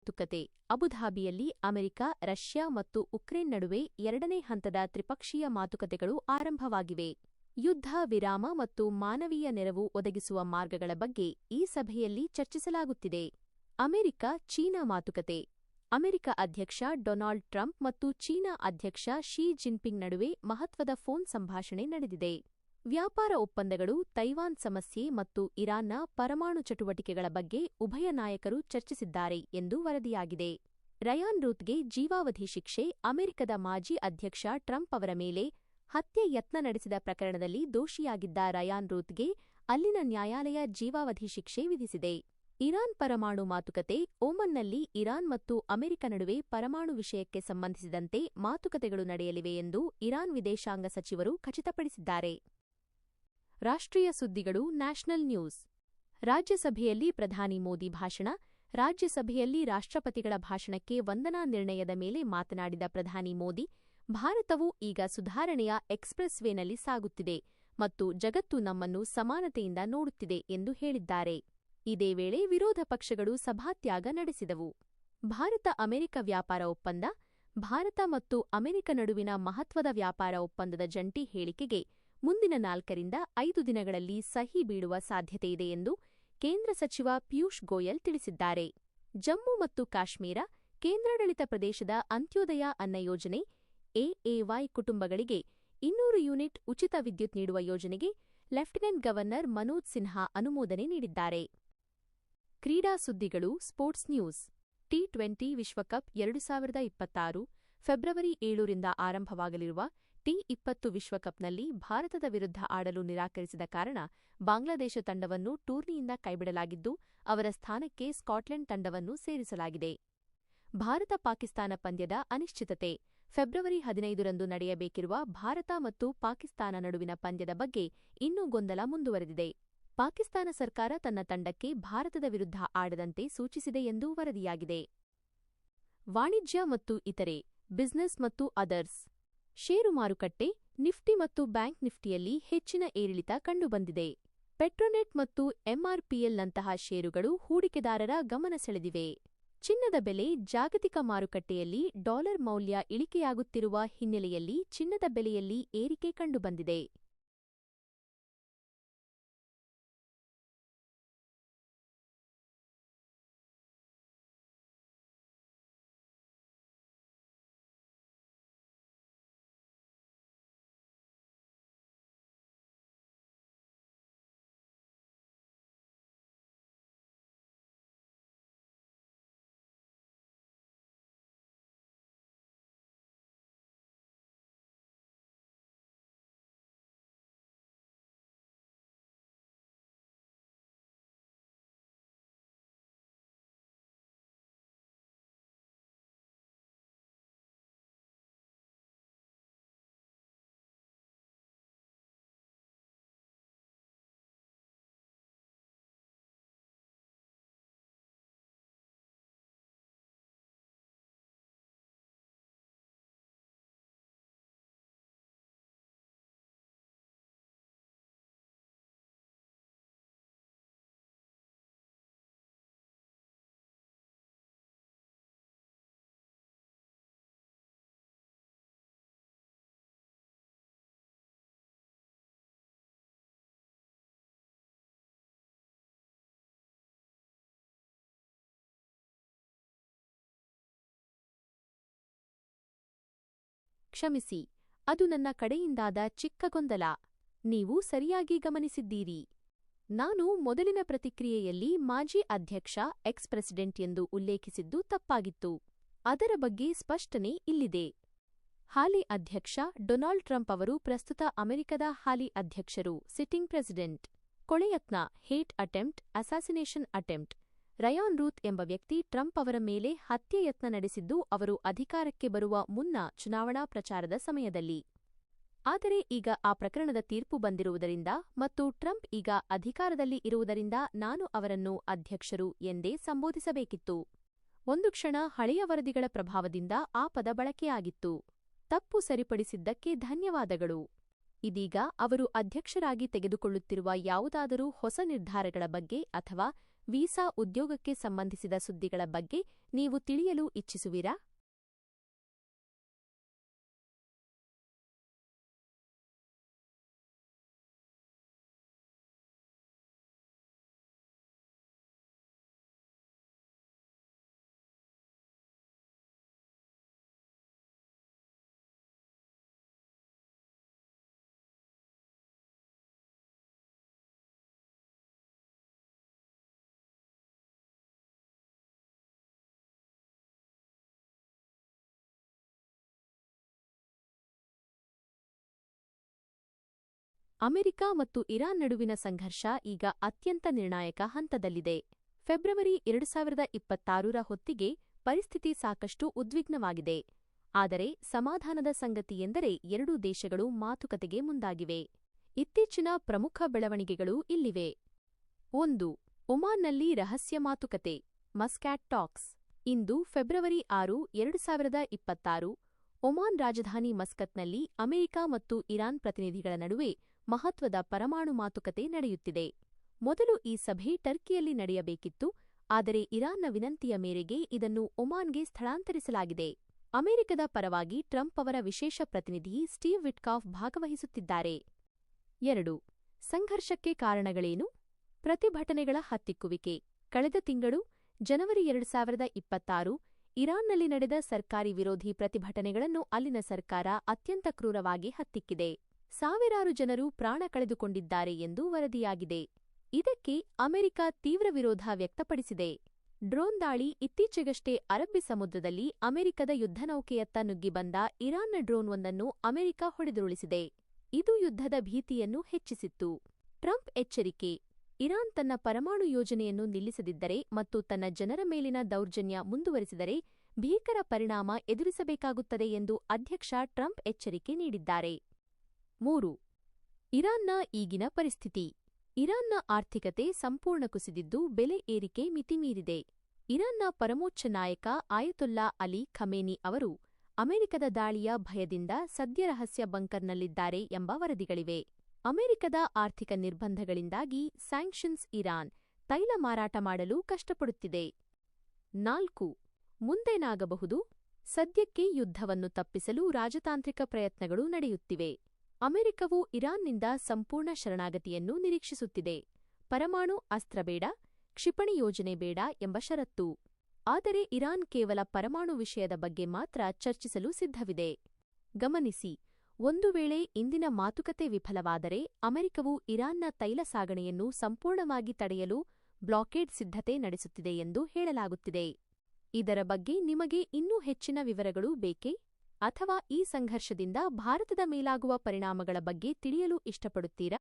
ಮಾತುಕತೆ ಅಬುಧಾಬಿಯಲ್ಲಿ America, Russia ಮತ್ತು Ukraine ನಡುವೆ ಎರಡನೇ ಹಂತದ ತ್ರಿಪಕ್ಷೀಯ ಮಾತುಕತೆಗಳು ಆರಂಭವಾಗಿವೆ. ಯುದ್ಧ ವಿರಾಮ ಮತ್ತು ಮಾನವೀಯ ನೆರವು ಒದಗಿಸುವ ಮಾರ್ಗಗಳ ಬಗ್ಗೆ ಈ ಸಭೆಯಲ್ಲಿ ಚರ್ಚಿಸಲಾಗುತ್ತಿದೆ. ಅಮೆರಿಕ ಚೀನಾ ಮಾತುಕತೆ ಅಮೆರಿಕ ಅಧ್ಯಕ್ಷ ಡೊನಾಲ್ಡ್ ಟ್ರಂಪ್ ಮತ್ತು ಚೀನಾ ಅಧ್ಯಕ್ಷ ಶಿ ಜಿನ್ಪಿಂಗ್ ನಡುವೆ ಮಹತ್ವದ ಫೋನ್ ಸಂಭಾಷಣೆ ನಡೆದಿದೆ. ವ್ಯಾಪಾರ ಒಪ್ಪಂದಗಳು, ತೈವಾನ್ ಸಮಸ್ಯೆ ಮತ್ತು ಇರಾನ್ನ ಪರಮಾಣು ಚಟುವಟಿಕೆಗಳ ಬಗ್ಗೆ ಉಭಯ ನಾಯಕರು ಚರ್ಚಿಸಿದ್ದಾರೆ ಎಂದು ವರದಿಯಾಗಿದೆ. ರಯಾನ್ ರೂತ್ಗೆ ಜೀವಾವಧಿ ಶಿಕ್ಷೆ ಅಮೆರಿಕದ ಮಾಜಿ ಅಧ್ಯಕ್ಷ ಟ್ರಂಪ್ ಅವರ ಮೇಲೆ ಹತ್ಯೆ ಯತ್ನ ನಡೆಸಿದ ಪ್ರಕರಣದಲ್ಲಿ ದೋಷಿಯಾಗಿದ್ದ ರಯಾನ್ ರೂತ್ಗೆ ಅಲ್ಲಿನ ನ್ಯಾಯಾಲಯ ಜೀವಾವಧಿ ಶಿಕ್ಷೆ ವಿಧಿಸಿದೆ. ಇರಾನ್ ಪರಮಾಣು ಮಾತುಕತೆ ಓಮನ್ನಲ್ಲಿ ಇರಾನ್ ಮತ್ತು ಅಮೆರಿಕ ನಡುವೆ ಪರಮಾಣು ವಿಷಯಕ್ಕೆ ಸಂಬಂಧಿಸಿದಂತೆ ಮಾತುಕತೆಗಳು ನಡೆಯಲಿವೆ ಎಂದು ಇರಾನ್ ವಿದೇಶಾಂಗ ಸಚಿವರು ಖಚಿತಪಡಿಸಿದ್ದಾರೆ. ರಾಷ್ಟ್ರೀಯ ಸುದ್ದಿಗಳು ನ್ಯಾಷನಲ್ ನ್ಯೂಸ್. ರಾಜ್ಯಸಭೆಯಲ್ಲಿ ಪ್ರಧಾನಿ ಮೋದಿ ಭಾಷಣ. ರಾಜ್ಯಸಭೆಯಲ್ಲಿ ರಾಷ್ಟ್ರಪತಿಗಳ ಭಾಷಣಕ್ಕೆ ವಂದನಾ ನಿರ್ಣಯದ ಮೇಲೆ ಮಾತನಾಡಿದ ಪ್ರಧಾನಿ ಮೋದಿ, ಭಾರತವು ಈಗ ಸುಧಾರಣೆಯ ಎಕ್ಸ್‌ಪ್ರೆಸ್ ವೇನಲ್ಲಿ ಸಾಗುತ್ತಿದೆ ಮತ್ತು ಜಗತ್ತು ನಮ್ಮನ್ನು ಸಮಾನತೆಯಿಂದ ನೋಡುತ್ತಿದೆ ಎಂದು ಹೇಳಿದ್ದಾರೆ. ಇದೇ ವೇಳೆ ವಿರೋಧ ಪಕ್ಷಗಳು ಸಭಾತ್ಯಾಗ ನಡೆಸಿದವು. ಭಾರತ-ಅಮೆರಿಕ ವ್ಯಾಪಾರ ಒಪ್ಪಂದ. ಭಾರತ ಮತ್ತು ಅಮೆರಿಕ ನಡುವಿನ ಮಹತ್ವದ ವ್ಯಾಪಾರ ಒಪ್ಪಂದದ ಜಂಟಿ ಹೇಳಿಕೆಗೆ ಮುಂದಿನ 4ರಿಂದ 5 ದಿನಗಳಲ್ಲಿ ಸಹಿ ಬೀಳುವ ಸಾಧ್ಯತೆಯಿದೆ ಎಂದು ಕೇಂದ್ರ ಸಚಿವ ಪಿಯೂಷ್ ಗೋಯಲ್ ತಿಳಿಸಿದ್ದಾರೆ. ಜಮ್ಮು ಮತ್ತು ಕಾಶ್ಮೀರ ಕೇಂದ್ರಾಡಳಿತ ಪ್ರದೇಶದ ಅಂತ್ಯೋದಯ ಅನ್ನ ಯೋಜನೆ ಎಎವೈ ಕುಟುಂಬಗಳಿಗೆ 200 ಯೂನಿಟ್ ಉಚಿತ ವಿದ್ಯುತ್ ನೀಡುವ ಯೋಜನೆಗೆ ಲೆಫ್ಟಿನೆಂಟ್ ಗವರ್ನರ್ ಮನೋಜ್ ಸಿನ್ಹಾ ಅನುಮೋದನೆ ನೀಡಿದ್ದಾರೆ. ಕ್ರೀಡಾ ಸುದ್ದಿಗಳು ಸ್ಪೋರ್ಟ್ಸ್ ನ್ಯೂಸ್. ಟಿ20 ವಿಶ್ವಕಪ್ 2026 ಫೆಬ್ರವರಿ 7ರಿಂದ ಆರಂಭವಾಗಲಿರುವ ಟಿ20 ವಿಶ್ವಕಪ್ನಲ್ಲಿ ಭಾರತದ ವಿರುದ್ಧ ಆಡಲು ನಿರಾಕರಿಸಿದ ಕಾರಣ ಬಾಂಗ್ಲಾದೇಶ ತಂಡವನ್ನು ಟೂರ್ನಿಯಿಂದ ಕೈಬಿಡಲಾಗಿದ್ದು, ಅವರ ಸ್ಥಾನಕ್ಕೆ ಸ್ಕಾಟ್ಲೆಂಡ್ ತಂಡವನ್ನು ಸೇರಿಸಲಾಗಿದೆ. ಭಾರತ-ಪಾಕಿಸ್ತಾನ ಪಂದ್ಯದ ಅನಿಶ್ಚಿತತೆ. ಫೆಬ್ರವರಿ 15ರಂದು ನಡೆಯಬೇಕಿರುವ ಭಾರತ ಮತ್ತು ಪಾಕಿಸ್ತಾನ ನಡುವಿನ ಪಂದ್ಯದ ಬಗ್ಗೆ ಇನ್ನೂ ಗೊಂದಲ ಮುಂದುವರೆದಿದೆ. ಪಾಕಿಸ್ತಾನ ಸರ್ಕಾರ ತನ್ನ ತಂಡಕ್ಕೆ ಭಾರತದ ವಿರುದ್ಧ ಆಡದಂತೆ ಸೂಚಿಸಿದೆ ಎಂದು ವರದಿಯಾಗಿದೆ. ವಾಣಿಜ್ಯ ಮತ್ತು ಇತರೆ. ಬಿಸಿನೆಸ್ ಮತ್ತು ಅದರ್ಸ್. ಷೇರು ಮಾರುಕಟ್ಟೆ. ನಿಫ್ಟಿ ಮತ್ತು ಬ್ಯಾಂಕ್ ನಿಫ್ಟಿಯಲ್ಲಿ ಹೆಚ್ಚಿನ ಏರಿಳಿತ ಕಂಡುಬಂದಿದೆ. ಪೆಟ್ರೋನೆಟ್ ಮತ್ತು ಎಂಆರ್ಪಿಎಲ್ನಂತಹ ಷೇರುಗಳು ಹೂಡಿಕೆದಾರರ ಗಮನ ಸೆಳೆದಿವೆ. ಚಿನ್ನದ ಬೆಲೆ. ಜಾಗತಿಕ ಮಾರುಕಟ್ಟೆಯಲ್ಲಿ ಡಾಲರ್ ಮೌಲ್ಯ ಇಳಿಕೆಯಾಗುತ್ತಿರುವ ಹಿನ್ನೆಲೆಯಲ್ಲಿ ಚಿನ್ನದ ಬೆಲೆಯಲ್ಲಿ ಏರಿಕೆ ಕಂಡುಬಂದಿದೆ. ಕ್ಷಮಿಸಿ, ಅದು ನನ್ನ ಕಡೆಯಿಂದಾದ ಚಿಕ್ಕ ಗೊಂದಲ. ನೀವು ಸರಿಯಾಗಿ ಗಮನಿಸಿದ್ದೀರಿ. ನಾನು ಮೊದಲಿನ ಪ್ರತಿಕ್ರಿಯೆಯಲ್ಲಿ ಮಾಜಿ ಅಧ್ಯಕ್ಷ ಎಕ್ಸ್ ಪ್ರೆಸಿಡೆಂಟ್ ಎಂದು ಉಲ್ಲೇಖಿಸಿದ್ದು ತಪ್ಪಾಗಿತ್ತು. ಅದರ ಬಗ್ಗೆ ಸ್ಪಷ್ಟನೆ ಇಲ್ಲಿದೆ. ಹಾಲಿ ಅಧ್ಯಕ್ಷ ಡೊನಾಲ್ಡ್ ಟ್ರಂಪ್ ಅವರು ಪ್ರಸ್ತುತ ಅಮೆರಿಕದ ಹಾಲಿ ಅಧ್ಯಕ್ಷರು, ಸಿಟ್ಟಿಂಗ್ ಪ್ರೆಸಿಡೆಂಟ್. ಕೊಳೆಯತ್ನ, hate attempt, assassination attempt. Ryan Routh ಎಂಬ ವ್ಯಕ್ತಿ ಟ್ರಂಪ್ ಅವರ ಮೇಲೆ ಹತ್ಯೆ ಯತ್ನ ನಡೆಸಿದ್ದು ಅವರು ಅಧಿಕಾರಕ್ಕೆ ಬರುವ ಮುನ್ನ ಚುನಾವಣಾ ಪ್ರಚಾರದ ಸಮಯದಲ್ಲಿ. ಆದರೆ ಈಗ ಆ ಪ್ರಕರಣದ ತೀರ್ಪು ಬಂದಿರುವುದರಿಂದ ಮತ್ತು ಟ್ರಂಪ್ ಈಗ ಅಧಿಕಾರದಲ್ಲಿ ಇರುವುದರಿಂದ ನಾನು ಅವರನ್ನು ಅಧ್ಯಕ್ಷರು ಎಂದೇ ಸಂಬೋಧಿಸಬೇಕಿತ್ತು. ಒಂದು ಕ್ಷಣ ಹಳೆಯ ವರದಿಗಳ ಪ್ರಭಾವದಿಂದ ಆ ಪದ ಬಳಕೆಯಾಗಿತ್ತು. ತಪ್ಪು ಸರಿಪಡಿಸಿದ್ದಕ್ಕೆ ಧನ್ಯವಾದಗಳು. ಇದೀಗ ಅವರು ಅಧ್ಯಕ್ಷರಾಗಿ ತೆಗೆದುಕೊಳ್ಳುತ್ತಿರುವ ಯಾವುದಾದರೂ ಹೊಸ ನಿರ್ಧಾರಗಳ ಬಗ್ಗೆ ಅಥವಾ ವೀಸಾ ಉದ್ಯೋಗಕ್ಕೆ ಸಂಬಂಧಿಸಿದ ಸುದ್ದಿಗಳ ಬಗ್ಗೆ ನೀವು ತಿಳಿಯಲು ಇಚ್ಛಿಸುವಿರಾ? ಅಮೆರಿಕ ಮತ್ತು ಇರಾನ್ ನಡುವಿನ ಸಂಘರ್ಷ ಈಗ ಅತ್ಯಂತ ನಿರ್ಣಾಯಕ ಹಂತದಲ್ಲಿದೆ. ಫೆಬ್ರವರಿ 2026ರ ಹೊತ್ತಿಗೆ ಪರಿಸ್ಥಿತಿ ಸಾಕಷ್ಟು ಉದ್ವಿಗ್ನವಾಗಿದೆ. ಆದರೆ ಸಮಾಧಾನದ ಸಂಗತಿಯೆಂದರೆ ಎರಡೂ ದೇಶಗಳು ಮಾತುಕತೆಗೆ ಮುಂದಾಗಿವೆ. ಇತ್ತೀಚಿನ ಪ್ರಮುಖ ಬೆಳವಣಿಗೆಗಳು ಇಲ್ಲಿವೆ. 1. ಒಮಾನ್ನಲ್ಲಿ ರಹಸ್ಯ ಮಾತುಕತೆ ಮಸ್ಕ್ಯಾಟ್ ಟಾಕ್ಸ್. ಇಂದು ಫೆಬ್ರವರಿ 6, 2026 ಒಮಾನ್ ರಾಜಧಾನಿ ಮಸ್ಕತ್ನಲ್ಲಿ ಅಮೆರಿಕ ಮತ್ತು ಇರಾನ್ ಪ್ರತಿನಿಧಿಗಳ ನಡುವೆ ಮಹತ್ವದ ಪರಮಾಣು ಮಾತುಕತೆ ನಡೆಯುತ್ತಿದೆ. ಮೊದಲು ಈ ಸಭೆ ಟರ್ಕಿಯಲ್ಲಿ ನಡೆಯಬೇಕಿತ್ತು, ಆದರೆ ಇರಾನ್ನ ವಿನಂತಿಯ ಮೇರೆಗೆ ಇದನ್ನು ಒಮಾನ್ಗೆ ಸ್ಥಳಾಂತರಿಸಲಾಗಿದೆ. ಅಮೆರಿಕದ ಪರವಾಗಿ ಟ್ರಂಪ್ ಅವರ ವಿಶೇಷ ಪ್ರತಿನಿಧಿ ಸ್ಟೀವ್ ವಿಟ್ಕಾಫ್ ಭಾಗವಹಿಸುತ್ತಿದ್ದಾರೆ. 2. ಸಂಘರ್ಷಕ್ಕೆ ಕಾರಣಗಳೇನು? ಪ್ರತಿಭಟನೆಗಳ ಹತ್ತಿಕ್ಕುವಿಕೆ. ಕಳೆದ ತಿಂಗಳು ಜನವರಿ 2026 ಇರಾನ್ನಲ್ಲಿ ನಡೆದ ಸರ್ಕಾರಿ ವಿರೋಧಿ ಪ್ರತಿಭಟನೆಗಳನ್ನು ಅಲ್ಲಿನ ಸರ್ಕಾರ ಅತ್ಯಂತ ಕ್ರೂರವಾಗಿ ಹತ್ತಿಕ್ಕಿದೆ. ಸಾವಿರಾರು ಜನರು ಪ್ರಾಣ ಕಳೆದುಕೊಂಡಿದ್ದಾರೆ ಎಂದು ವರದಿಯಾಗಿದೆ. ಇದಕ್ಕೆ ಅಮೆರಿಕ ತೀವ್ರ ವಿರೋಧ ವ್ಯಕ್ತಪಡಿಸಿದೆ. ಡ್ರೋನ್ ದಾಳಿ. ಇತ್ತೀಚೆಗಷ್ಟೇ ಅರಬ್ಬಿ ಸಮುದ್ರದಲ್ಲಿ ಅಮೆರಿಕದ ಯುದ್ಧನೌಕೆಯತ್ತ ನುಗ್ಗಿ ಬಂದ ಇರಾನ್ನ ಡ್ರೋನ್ವೊಂದನ್ನು ಅಮೆರಿಕ ಹೊಡೆದುರುಳಿಸಿದೆ. ಇದು ಯುದ್ಧದ ಭೀತಿಯನ್ನು ಹೆಚ್ಚಿಸಿತ್ತು. ಟ್ರಂಪ್ ಎಚ್ಚರಿಕೆ. ಇರಾನ್ ತನ್ನ ಪರಮಾಣು ಯೋಜನೆಯನ್ನು ನಿಲ್ಲಿಸದಿದ್ದರೆ ಮತ್ತು ತನ್ನ ಜನರ ಮೇಲಿನ ದೌರ್ಜನ್ಯ ಮುಂದುವರಿಸಿದರೆ ಭೀಕರ ಪರಿಣಾಮ ಎದುರಿಸಬೇಕಾಗುತ್ತದೆ ಎಂದು ಅಧ್ಯಕ್ಷ ಟ್ರಂಪ್ ಎಚ್ಚರಿಕೆ ನೀಡಿದ್ದಾರೆ. 3. ಇರಾನ್ನ ಈಗಿನ ಪರಿಸ್ಥಿತಿ. ಇರಾನ್ನ ಆರ್ಥಿಕತೆ ಸಂಪೂರ್ಣ ಕುಸಿದಿದ್ದು ಬೆಲೆ ಏರಿಕೆ ಮಿತಿಮೀರಿದೆ. ಇರಾನ್ನ ಪರಮೋಚ್ಚ ನಾಯಕ ಆಯತೊಲ್ಲಾ ಅಲಿ ಖಮೇನಿ ಅವರು ಅಮೆರಿಕದ ದಾಳಿಯ ಭಯದಿಂದ ಸದ್ಯ ರಹಸ್ಯ ಬಂಕರ್ನಲ್ಲಿದ್ದಾರೆ ಎಂಬ ವರದಿಗಳಿವೆ. ಅಮೆರಿಕದ ಆರ್ಥಿಕ ನಿರ್ಬಂಧಗಳಿಂದಾಗಿ ಸ್ಯಾಂಕ್ಷನ್ಸ್ ಇರಾನ್ ತೈಲ ಮಾರಾಟ ಮಾಡಲು ಕಷ್ಟಪಡುತ್ತಿದೆ. 4. ಮುಂದೇನಾಗಬಹುದು? ಸದ್ಯಕ್ಕೆ ಯುದ್ಧವನ್ನು ತಪ್ಪಿಸಲು ರಾಜತಾಂತ್ರಿಕ ಪ್ರಯತ್ನಗಳು ನಡೆಯುತ್ತಿವೆ. ಅಮೆರಿಕವು ಇರಾನ್ನಿಂದ ಸಂಪೂರ್ಣ ಶರಣಾಗತಿಯನ್ನು ನಿರೀಕ್ಷಿಸುತ್ತಿದೆ. ಪರಮಾಣು ಅಸ್ತ್ರ ಬೇಡ, ಕ್ಷಿಪಣಿ ಯೋಜನೆ ಬೇಡ ಎಂಬ ಷರತ್ತು. ಆದರೆ ಇರಾನ್ ಕೇವಲ ಪರಮಾಣು ವಿಷಯದ ಬಗ್ಗೆ ಮಾತ್ರ ಚರ್ಚಿಸಲು ಸಿದ್ಧವಿದೆ. ಗಮನಿಸಿ, ಒಂದು ವೇಳೆ ಇಂದಿನ ಮಾತುಕತೆ ವಿಫಲವಾದರೆ ಅಮೆರಿಕವು ಇರಾನ್ನ ತೈಲ ಸಾಗಣೆಯನ್ನು ಸಂಪೂರ್ಣವಾಗಿ ತಡೆಯಲು ಬ್ಲಾಕೇಡ್ ಸಿದ್ಧತೆ ನಡೆಸುತ್ತಿದೆ ಎಂದು ಹೇಳಲಾಗುತ್ತಿದೆ. ಇದರ ಬಗ್ಗೆ ನಿಮಗೆ ಇನ್ನೂ ಹೆಚ್ಚಿನ ವಿವರಗಳು ಬೇಕೇ? ಅಥವಾ ಈ ಸಂಘರ್ಷದಿಂದ ಭಾರತದ ಮೇಲಾಗುವ ಪರಿಣಾಮಗಳ ಬಗ್ಗೆ ತಿಳಿಯಲು ಇಷ್ಟಪಡುತ್ತೀರಾ?